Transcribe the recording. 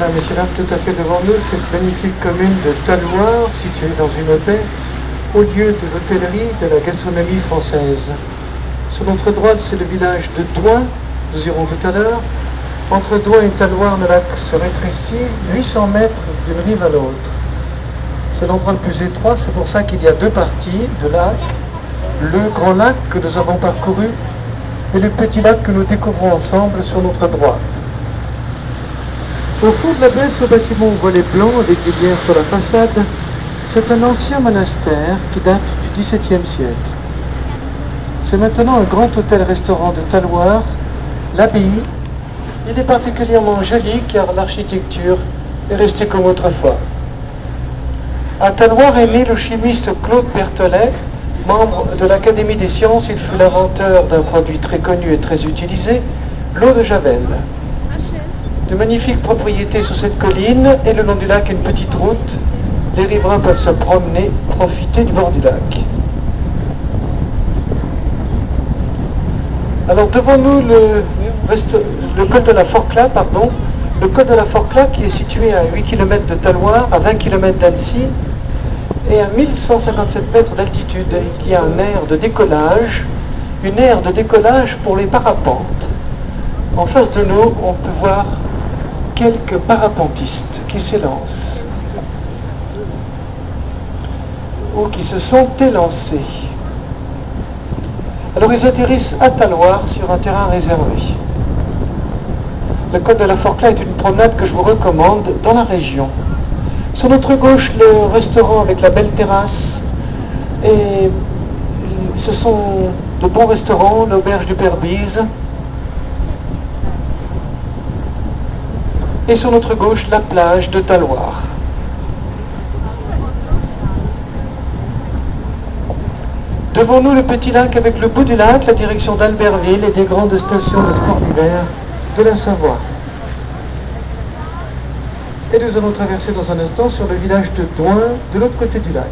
mesdames, messieurs, là, tout à fait devant nous, cette magnifique commune de Talloires, située dans une baie, au lieu de l'hôtellerie de la gastronomie française. Sur notre droite, c'est le village de Douin, nous irons tout à l'heure. Entre Douin et Talloires, le lac se rétrécit 800 mètres d'une rive à l'autre. C'est l'endroit le plus étroit, c'est pour ça qu'il y a deux parties de lac. Le grand lac que nous avons parcouru et le petit lac que nous découvrons ensemble sur notre droite. Au fond de la baie, ce bâtiment au volet blanc avec des bières sur la façade, c'est un ancien monastère qui date du XVIIe siècle. C'est maintenant un grand hôtel-restaurant de Talloires, l'abbaye. Il est particulièrement joli car l'architecture est restée comme autrefois. À Talloires est né le chimiste Claude Berthollet, membre de l'Académie des sciences. Il fut l'inventeur d'un produit très connu et très utilisé, l'eau de Javel. De magnifiques propriétés sur cette colline et le long du lac une petite route. Les riverains peuvent se promener, profiter du bord du lac. Alors devant nous le col de la Forclaz, le col de la Forclaz qui est situé à 8 km de Talloires, à 20 km d'Annecy et à 1157 mètres d'altitude. Il y a une aire de décollage pour les parapentes. En face de nous, on peut voir quelques parapentistes qui s'élancent ou qui se sont élancés. Alors ils atterrissent à Talloires sur un terrain réservé. Le col de la Forclaz est une promenade que je vous recommande dans la région. Sur notre gauche, le restaurant avec la belle terrasse. Et ce sont de bons restaurants, l'auberge du Père Bise. Et sur notre gauche, la plage de Talloires. Devant nous, le petit lac avec le bout du lac, la direction d'Albertville et des grandes stations de sport d'hiver de la Savoie. Et nous allons traverser dans un instant sur le village de Douin, de l'autre côté du lac.